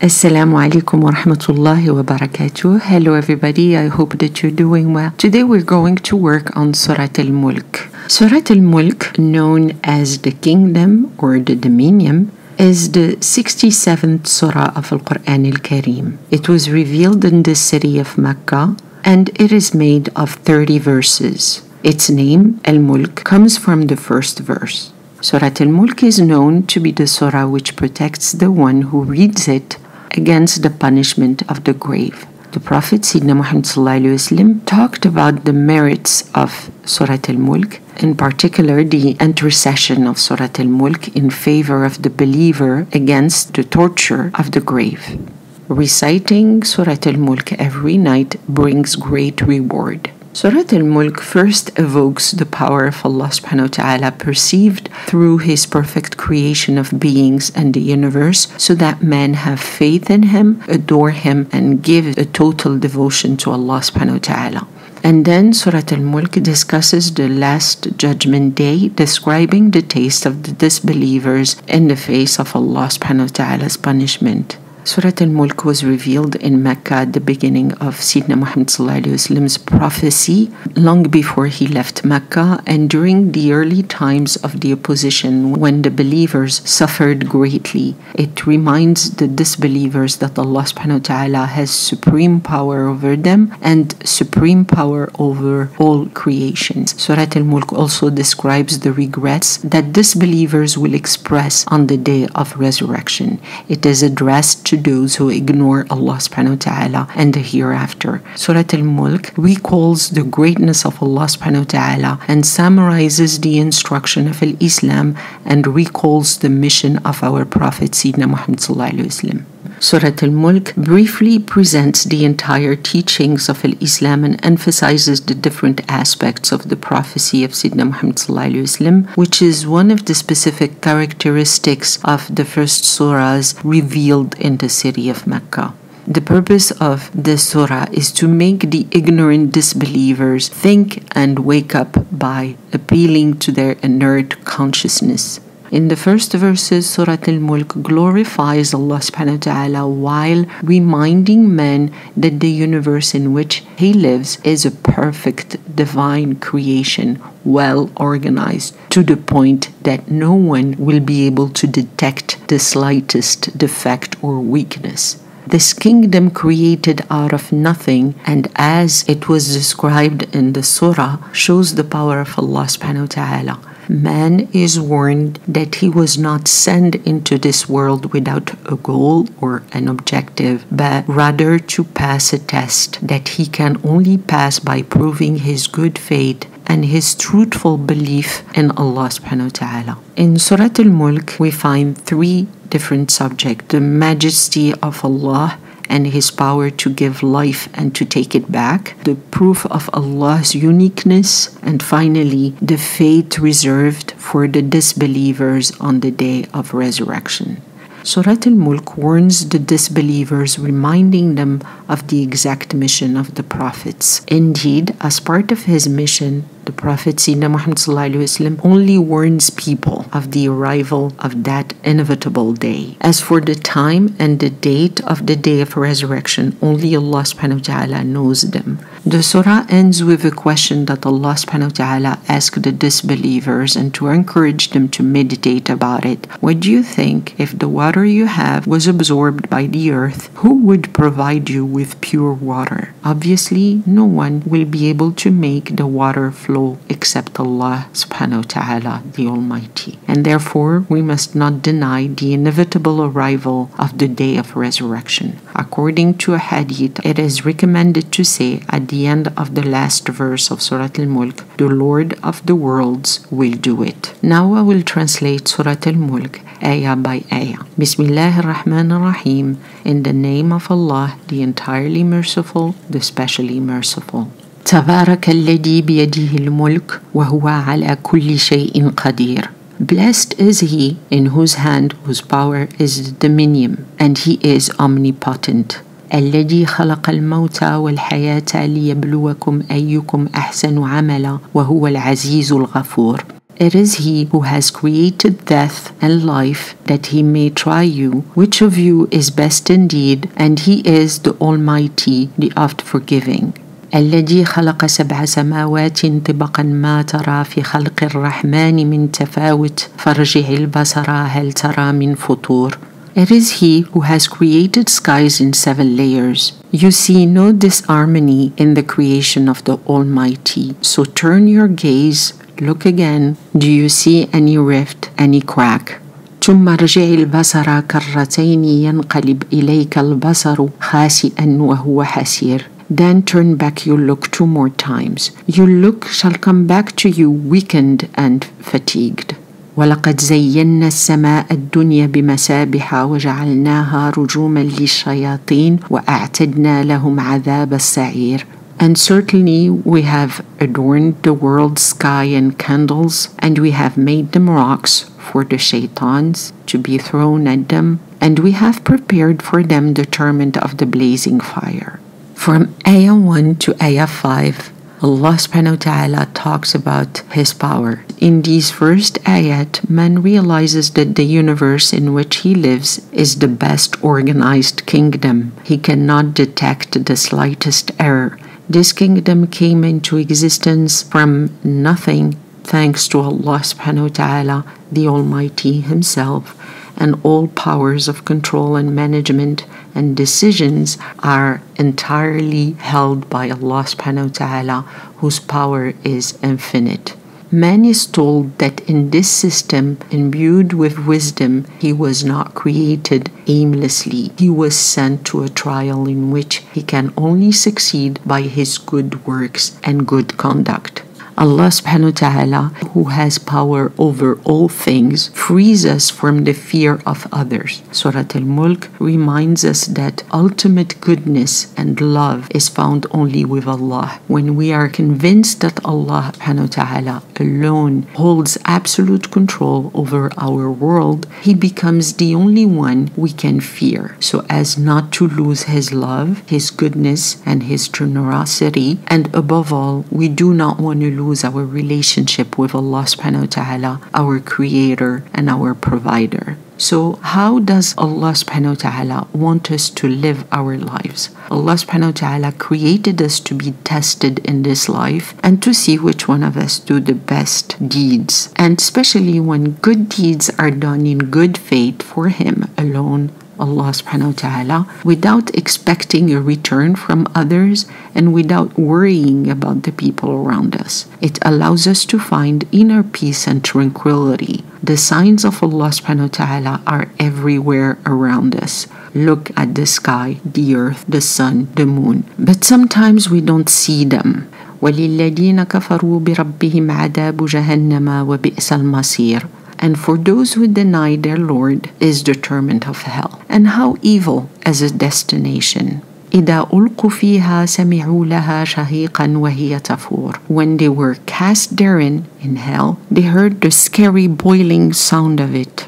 Assalamu alaikum wa rahmatullahi wa barakatuh. Hello everybody, I hope that you're doing well. Today we're going to work on Surah Al Mulk. Surah Al Mulk, known as the kingdom or the dominion, is the 67th surah of Al Quran Al Kareem. It was revealed in the city of Mecca and it is made of 30 verses. Its name, Al Mulk, comes from the first verse. Surah Al Mulk is known to be the surah which protects the one who reads it against the punishment of the grave. The Prophet Sayyidina Muhammad talked about the merits of Surah Al Mulk, in particular the intercession of Surah Al Mulk in favor of the believer against the torture of the grave. Reciting Surah Al Mulk every night brings great reward. Surah Al Mulk first evokes the power of Allah subhanahu wa ta'ala perceived through His perfect creation of beings and the universe so that men have faith in Him, adore Him, and give a total devotion to Allah subhanahu wa ta'ala. And then Surah Al Mulk discusses the last judgment day, describing the taste of the disbelievers in the face of Allah subhanahu wa ta'ala's punishment. Surah Al Mulk was revealed in Mecca at the beginning of Sayyidina Muhammad's prophecy, long before he left Mecca and during the early times of the opposition when the believers suffered greatly. It reminds the disbelievers that Allah subhanahu wa ta'ala has supreme power over them and supreme power over all creations. Surah Al Mulk also describes the regrets that disbelievers will express on the day of resurrection. It is addressed to those who ignore Allah subhanahu wa ta'ala and the hereafter. Surah Al Mulk recalls the greatness of Allah subhanahu wa ta'ala and summarizes the instruction of Islam and recalls the mission of our Prophet Sayyidina Muhammad sallallahu alaihi wasallam. Surah Al Mulk briefly presents the entire teachings of Islam and emphasizes the different aspects of the prophecy of Sayyidina Muhammad sallallahu alaihi wasallam, which is one of the specific characteristics of the first surahs revealed in the city of Mecca. The purpose of this surah is to make the ignorant disbelievers think and wake up by appealing to their inert consciousness. In the first verses, Surah Al Mulk glorifies Allah subhanahu wa ta'ala while reminding men that the universe in which He lives is a perfect divine creation, well organized, to the point that no one will be able to detect the slightest defect or weakness. This kingdom created out of nothing, and as it was described in the surah, shows the power of Allah subhanahu wa ta'ala. Man is warned that he was not sent into this world without a goal or an objective, but rather to pass a test that he can only pass by proving his good faith and his truthful belief in Allah subhanahu wa ta'ala. In Surah Al Mulk, we find three different subjects: the majesty of Allah and His power to give life and to take it back, the proof of Allah's uniqueness, and finally, the fate reserved for the disbelievers on the day of resurrection. Surah Al Mulk warns the disbelievers, reminding them of the exact mission of the prophets. Indeed, as part of his mission, the Prophet Sayyidina Muhammad only warns people of the arrival of that inevitable day. As for the time and the date of the day of resurrection, only Allah subhanahu wa ta'ala knows them. The surah ends with a question that Allah subhanahu wa ta'ala asked the disbelievers and to encourage them to meditate about it. What do you think if the water you have was absorbed by the earth? Who would provide you with pure water? Obviously, no one will be able to make the water flow except Allah subhanahu wa ta'ala, the Almighty. And therefore, we must not deny the inevitable arrival of the day of resurrection. According to a hadith, it is recommended to say at the end of the last verse of Surah Al Mulk, the Lord of the worlds will do it. Now I will translate Surah Al Mulk ayah by ayah. Bismillah ar-Rahman ar-Rahim. In the name of Allah, the entirely merciful, the specially merciful. تبارك الذي بيده الملك وهو على كل شيء قدير. Blessed is he in whose hand, whose power is the dominion, and he is omnipotent. الذي خلق الموت والحياة ليبلوكم أيكم أحسن عملا وهو العزيز الغفور. It is He who has created death and life, that He may try you, which of you is best indeed, and He is the Almighty, the oft-forgiving. الذي خلق 7 سماوات طبقا ما ترى في خلق الرحمن من تفاوت فارجع البصر هل ترى من فطور. It is He who has created skies in 7 layers. You see no disharmony in the creation of the Almighty. So turn your gaze, look again. Do you see any rift, any crack? ثم ارجع البصر كرتين ينقلب إليك البصر خاسئا وهو حسير. Then turn back your look 2 more times. Your look shall come back to you weakened and fatigued. ولقد زينا السماء الدنيا بمسابح وجعلناها رجوما للشياطين وأعتدنا لهم عذاب السعير. And certainly we have adorned the world's sky and candles, and we have made them rocks for the shaitans to be thrown at them, and we have prepared for them the torment of the blazing fire. From Ayah 1 to Ayah 5, Allah subhanahu wa ta'ala talks about His power. In these first ayat, man realizes that the universe in which he lives is the best organized kingdom. He cannot detect the slightest error. This kingdom came into existence from nothing thanks to Allah subhanahu wa ta'ala, the Almighty Himself, and all powers of control and management and decisions are entirely held by Allah subhanahu wa ta'ala, whose power is infinite. Man is told that in this system, imbued with wisdom, he was not created aimlessly. He was sent to a trial in which he can only succeed by his good works and good conduct. Allah subhanahu wa ta'ala, who has power over all things, frees us from the fear of others. Surah Al Mulk reminds us that ultimate goodness and love is found only with Allah. When we are convinced that Allah subhanahu wa ta'ala alone holds absolute control over our world, He becomes the only one we can fear, so as not to lose His love, His goodness, and His generosity. And above all, we do not want to lose our relationship with Allah subhanahu wa ta'ala, our creator and our provider. So how does Allah subhanahu wa ta'ala want us to live our lives? Allah subhanahu wa ta'ala created us to be tested in this life and to see which one of us do the best deeds. And especially when good deeds are done in good faith for Him alone, Allah subhanahu wa ta'ala, without expecting a return from others and without worrying about the people around us. It allows us to find inner peace and tranquility. The signs of Allah subhanahu wa ta'ala are everywhere around us. Look at the sky, the earth, the sun, the moon. But sometimes we don't see them. وَلِلَّذِينَ كَفَرُوا بِرَبِّهِمْ عَذَابُ جَهَنَّمَ وَبِئْسَ الْمَصِيرُ. And for those who deny their Lord is the torment of hell. And how evil as a destination. إِذَا أُلْقُوا فِيهَا سَمِعُوا لَهَا شَهِيقًا وَهِيَ تَفُورُ. When they were cast therein, in hell, they heard the scary boiling sound of it.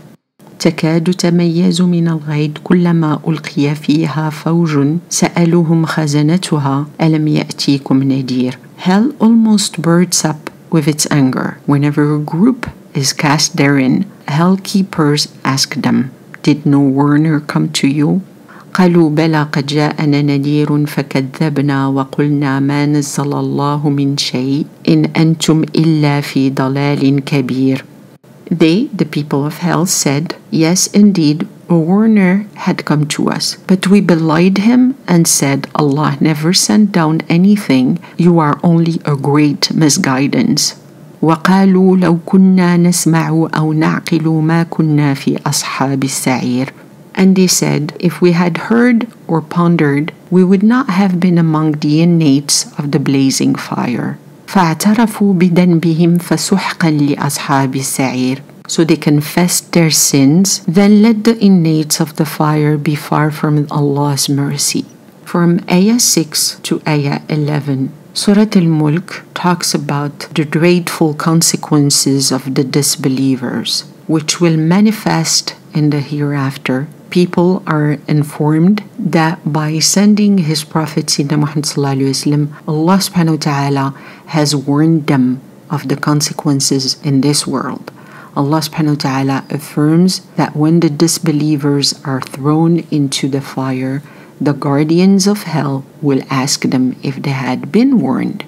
تكاد تميز من الغيظ كلما ألقي فيها فوج سألوهم خزنتها ألم يأتيكم نذير. Hell almost bursts up with its anger. Whenever a group is cast therein, hell keepers ask them, did no warner come to you? قالوا بلى قد جاءنا نذير فكذبنا وقلنا ما نزل الله من شيء إن أنتم إلا في ضلال كبير. They, the people of hell, said, yes, indeed, a warner had come to us, but we belied him and said, Allah never sent down anything, you are only a great misguidance. وقالوا لو كنا نسمع أو نعقل ما كنا في أصحاب السعير. And they said, if we had heard or pondered, we would not have been among the inmates of the blazing fire. فاعترفوا بذنبهم فسحقا لأصحاب السعير. So they confessed their sins, then let the inmates of the fire be far from Allah's mercy. From Ayah 6 to Ayah 11, Surah Al Mulk talks about the dreadful consequences of the disbelievers, which will manifest in the hereafter. People are informed that by sending His Prophet Muhammad Allah subhanahu wa ta'ala has warned them of the consequences in this world. Allah subhanahu wa ta'ala affirms that when the disbelievers are thrown into the fire, the guardians of hell will ask them if they had been warned.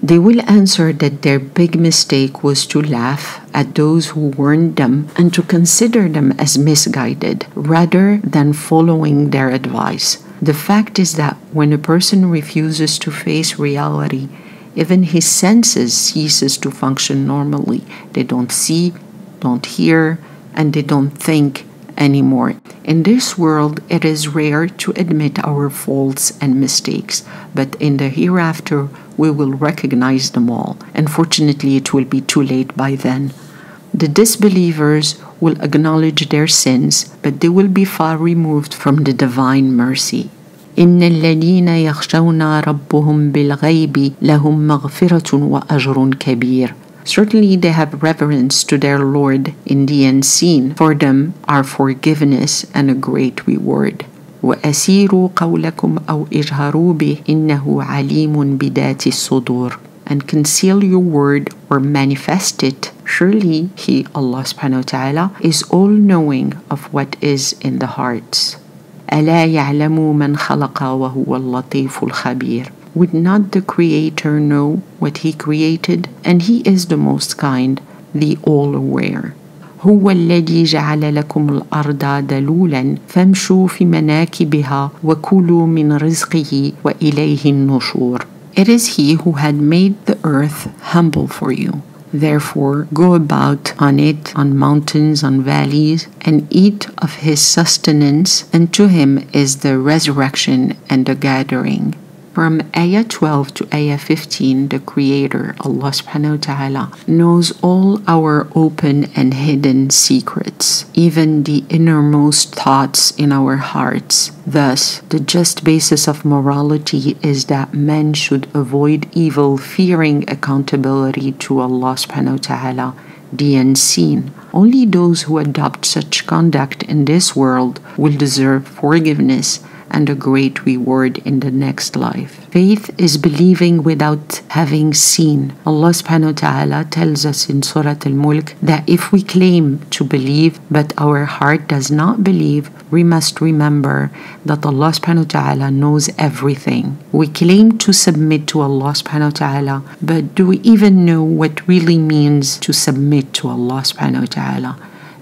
They will answer that their big mistake was to laugh at those who warned them and to consider them as misguided rather than following their advice. The fact is that when a person refuses to face reality, even his senses ceases to function normally. They don't see, don't hear, and they don't think anymore. In this world, it is rare to admit our faults and mistakes, but in the hereafter, we will recognize them all. Unfortunately, it will be too late by then. The disbelievers will acknowledge their sins, but they will be far removed from the divine mercy. إن الذين يخشون ربهم بالغيب لهم مغفرة وأجر كبير. Certainly they have reverence to their Lord in the unseen. For them are forgiveness and a great reward. وأسيروا قولكم أو اجهروا به إنه عليم بذات الصدور. And conceal your word or manifest it. Surely He, Allah subhanahu wa ta'ala, is all-knowing of what is in the hearts. ألا يعلم من خلق وهو اللطيف الخبير. Would not the Creator know what He created? And He is the most kind, the all-aware. هو الذي جعل لكم الأرض دلولا فامشوا في مناكبها وكلوا من رزقه وإليه النشور. It is He who had made the earth humble for you. Therefore, go about on it, on mountains, on valleys, and eat of His sustenance, and to Him is the resurrection and the gathering. From Ayah 12 to Ayah 15, the Creator, Allah subhanahu wa ta'ala, knows all our open and hidden secrets, even the innermost thoughts in our hearts. Thus, the just basis of morality is that men should avoid evil, fearing accountability to Allah subhanahu wa ta'ala, the unseen. Only those who adopt such conduct in this world will deserve forgiveness and a great reward in the next life. Faith is believing without having seen. Allah subhanahu wa ta'ala tells us in Surah Al Mulk that if we claim to believe but our heart does not believe, we must remember that Allah subhanahu wa ta'ala knows everything. We claim to submit to Allah subhanahu wa ta'ala, but do we even know what really means to submit to Allah subhanahu wa ta'ala?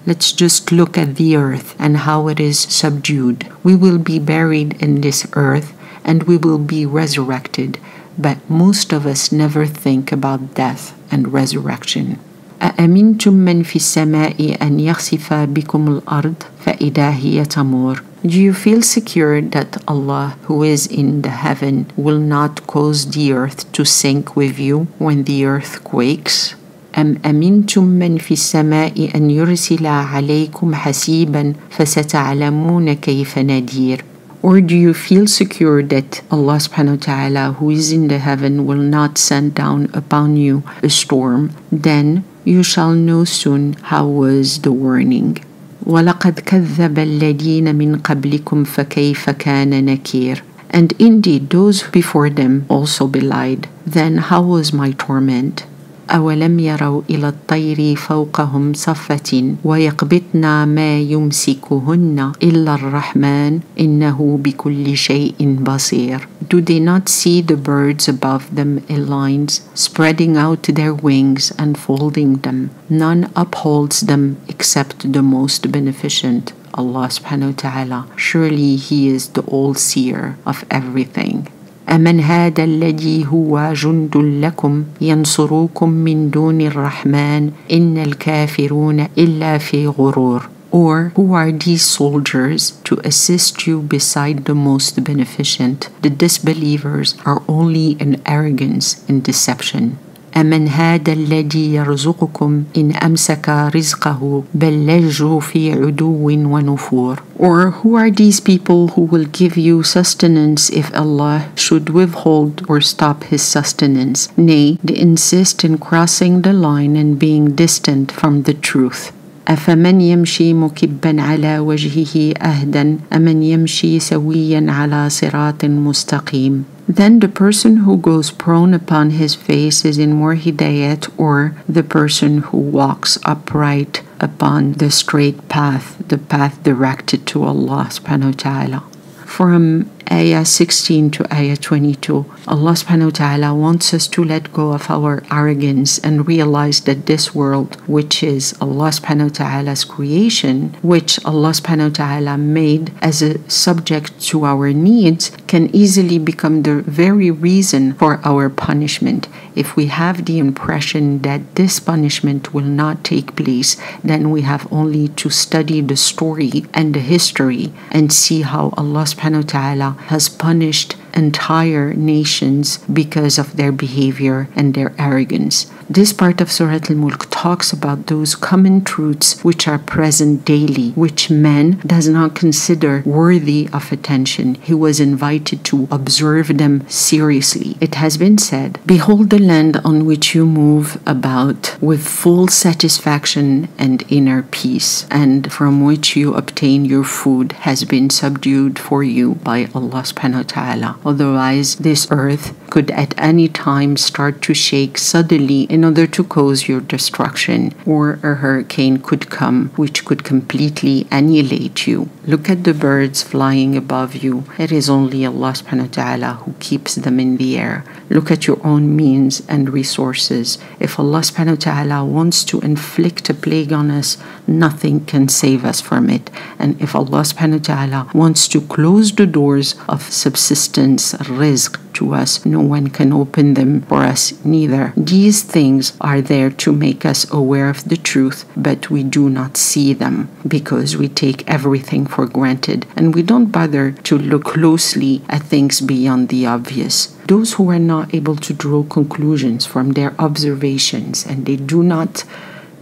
Let's just look at the earth and how it is subdued. We will be buried in this earth and we will be resurrected, but most of us never think about death and resurrection. أأمنتم من في السماء أن يخسف بكم الأرض فإذا هي تمور. Do you feel secure that Allah, who is in the heaven, will not cause the earth to sink with you when the earth quakes? أم أمنتم من في السماء أن يرسل عليكم حسيبا فستعلمون كيف نذير. Or do you feel secure that Allah subhanahu wa ta'ala, who is in the heaven, will not send down upon you a storm? Then you shall know soon how was the warning. وَلَقَدْ كَذَّبَ الَّذِينَ مِنْ قَبْلِكُمْ فَكَيْفَ كَانَ نَكِيرٌ. And indeed those before them also belied. Then how was my torment? أولم يروا إلى الطير فوقهم صفة ويقبضن ما يمسكهن إلا الرحمن إنه بكل شيء بصير. Do they not see the birds above them in lines, spreading out their wings and folding them? None upholds them except the most beneficent, Allah subhanahu wa ta'ala. Surely He is the all-seer of everything. أمن هذا الذي هو جند لكم ينصركم من دون الرحمن إن الكافرون إلا في غرور. Or who are these soldiers to assist you beside the most beneficent? The disbelievers are only in arrogance and deception. أمن هذا الذي يرزقكم إن أمسك رزقه بل لجوا في عدو ونفور. Or who are these people who will give you sustenance if Allah should withhold or stop His sustenance? Nay, they insist in crossing the line and being distant from the truth. أفمن يمشي مكبا على وجهه أهدى أمن يمشي سويا على صراط مستقيم. then the person who goes prone upon his face is in more hidayat, or the person who walks upright upon the straight path, the path directed to Allah subhanahu wa ta'ala. From Ayah 16 to Ayah 22, Allah subhanahu wa ta'ala wants us to let go of our arrogance and realize that this world, which is Allah subhanahu wa ta'ala's creation, which Allah subhanahu wa ta'ala made as a subject to our needs, can easily become the very reason for our punishment. If we have the impression that this punishment will not take place, then we have only to study the story and the history and see how Allah subhanahu wa ta'ala has punished entire nations because of their behavior and their arrogance. This part of Surah Al Mulk talks about those common truths which are present daily, which man does not consider worthy of attention. He was invited to observe them seriously. It has been said, "Behold the land on which you move about with full satisfaction and inner peace, and from which you obtain your food has been subdued for you by Allah subhanahu wa ta'ala. Otherwise, this earth could at any time start to shake suddenly in order to cause your destruction, or a hurricane could come which could completely annihilate you. Look at the birds flying above you. It is only Allah subhanahu wa ta'ala who keeps them in the air. Look at your own means and resources. If Allah subhanahu wa ta'ala wants to inflict a plague on us, nothing can save us from it. And if Allah subhanahu wa ta'ala wants to close the doors of subsistence, rizq, to us, no one can open them for us neither. These things are there to make us aware of the truth, but we do not see them because we take everything for granted and we don't bother to look closely at things beyond the obvious. Those who are not able to draw conclusions from their observations and they do not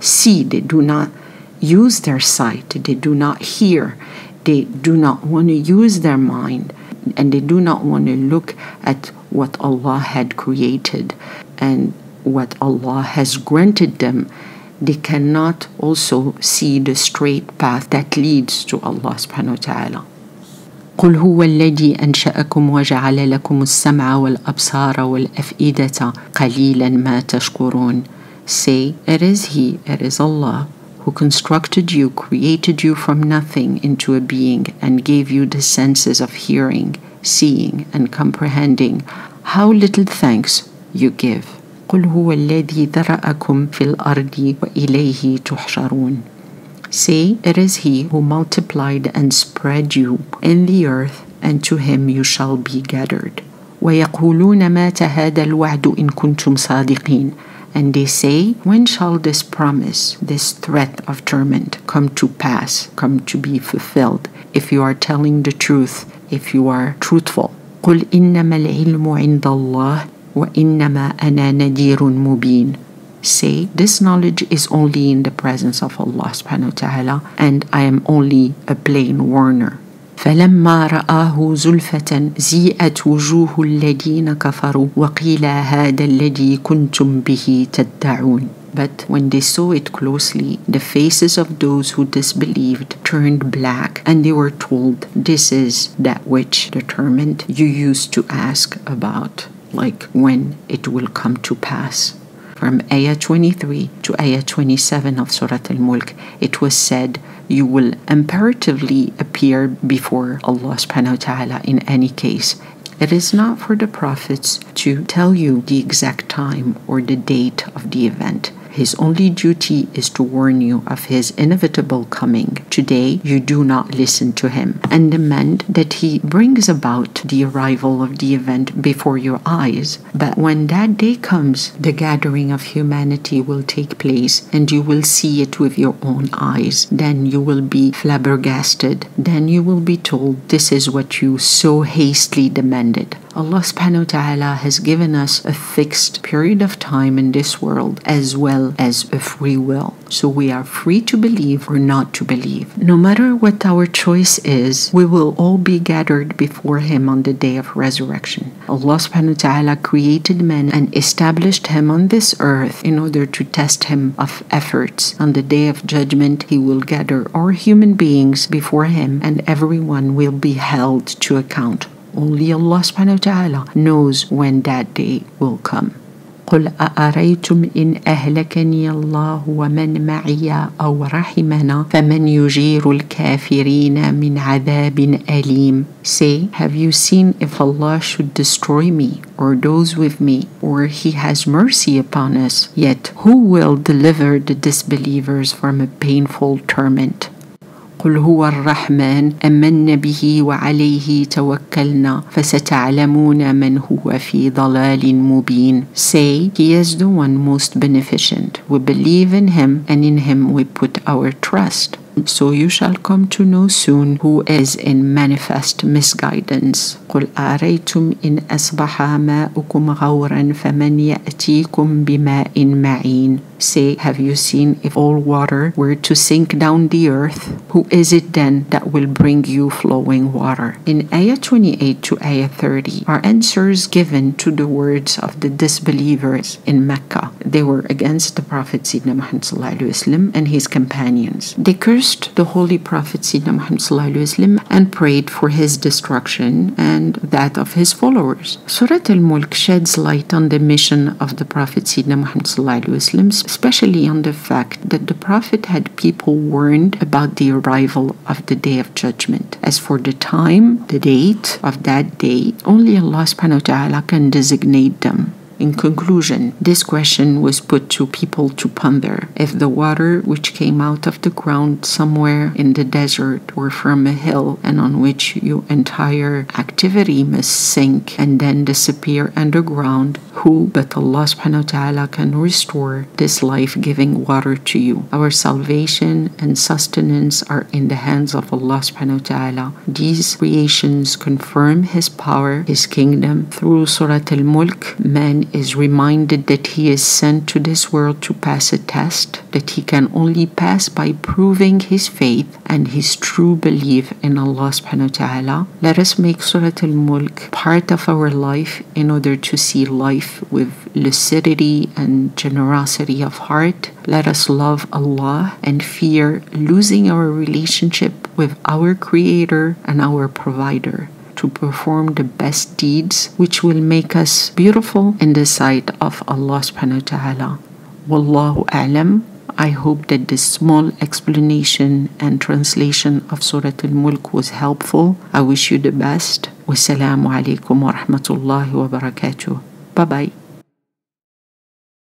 see, they do not use their sight, they do not hear, they do not want to use their mind, and they do not want to look at what Allah had created and what Allah has granted them, they cannot also see the straight path that leads to Allah subhanahu wa ta'ala. قل هو الذي أنشأكم وجعل لكم السمع والأبصار والأفئدة قليلا ما تشكرون. Say, it is He, it is Allah, who constructed you, created you from nothing into a being, and gave you the senses of hearing, seeing, and comprehending. How little thanks you give. قل هو الذي ذرأكم في الأرض وإليه تحشرون. Say, it is He who multiplied and spread you in the earth, and to Him you shall be gathered. ويقولون متى هذا الوعد إن كنتم صادقين. And they say, when shall this promise, this threat of torment come to pass, come to be fulfilled, if you are telling the truth, if you are truthful? قل إنما العلم عند الله وإنما أنا نذير مبين. Say, this knowledge is only in the presence of Allah subhanahu wa ta'ala, and I am only a plain warner. فلما رآه زلفة زيئت وجوه الذين كفروا وقيل هذا الذي كنتم به تدعون. But when they saw it closely, the faces of those who disbelieved turned black, and they were told, this is that which the torment you used to ask about, like when it will come to pass. From Ayah 23 to Ayah 27 of Surah Al Mulk, it was said, you will imperatively appear before Allah subhanahu wa ta'ala in any case. It is not for the prophets to tell you the exact time or the date of the event. His only duty is to warn you of His inevitable coming. Today, you do not listen to Him and demand that He brings about the arrival of the event before your eyes. But when that day comes, the gathering of humanity will take place and you will see it with your own eyes. Then you will be flabbergasted. Then you will be told, this is what you so hastily demanded. Allah subhanahu wa ta'ala has given us a fixed period of time in this world as well as a free will. So we are free to believe or not to believe. No matter what our choice is, we will all be gathered before Him on the day of resurrection. Allah subhanahu wa ta'ala created man and established him on this earth in order to test him of efforts. On the day of judgment, He will gather all human beings before Him and everyone will be held to account. only Allah subhanahu wa ta'ala knows when that day will come. قل أأريتم إن أهلكني الله ومن معي أو رحمنا فمن يجير الكافرين من عذاب أليم. Say, have you seen if Allah should destroy me or those with me, or He has mercy upon us, yet who will deliver the disbelievers from a painful torment? قل هو الرحمن آمنا به وعليه توكلنا فستعلمون من هو في ضلال مبين. Say, He is the one most beneficent. We believe in Him and in Him we put our trust. So you shall come to know soon who is in manifest misguidance. قل أريتم إن أصبح ماؤكم غورا فمن يأتيكم بماء معين. Say, have you seen if all water were to sink down the earth, who is it then that will bring you flowing water? In Ayah 28 to Ayah 30 are answers given to the words of the disbelievers in Mecca. They were against the Prophet Sayyidina Muhammad sallallahu alaihi wasallam and his companions. They cursed the Holy Prophet Sayyidina Muhammad sallallahu alaihi wasallam and prayed for his destruction and that of his followers. Surah Al Mulk sheds light on the mission of the Prophet Sayyidina Muhammad sallallahu alaihi wasallam, especially on the fact that the Prophet had people warned about the arrival of the Day of Judgment. As for the time, the date of that day, only Allah subhanahu wa ta'ala can designate them. In conclusion, this question was put to people to ponder. If the water which came out of the ground somewhere in the desert or from a hill and on which your entire activity must sink and then disappear underground, who but Allah subhanahu wa ta'ala can restore this life-giving water to you? Our salvation and sustenance are in the hands of Allah subhanahu wa ta'ala. These creations confirm His power, His kingdom. Through Surah Al Mulk, man is reminded that he is sent to this world to pass a test that he can only pass by proving his faith and his true belief in Allah subhanahu wa ta'ala. Let us make Surah Al Mulk part of our life in order to see life with lucidity and generosity of heart. Let us love Allah and fear losing our relationship with our Creator and our Provider, to perform the best deeds which will make us beautiful in the sight of Allah subhanahu wa ta'ala. Wallahu a'lam. I hope that this small explanation and translation of Surah Al Mulk was helpful. I wish you the best. Wassalamu alaikum wa rahmatullahi wa barakatuh. Bye bye.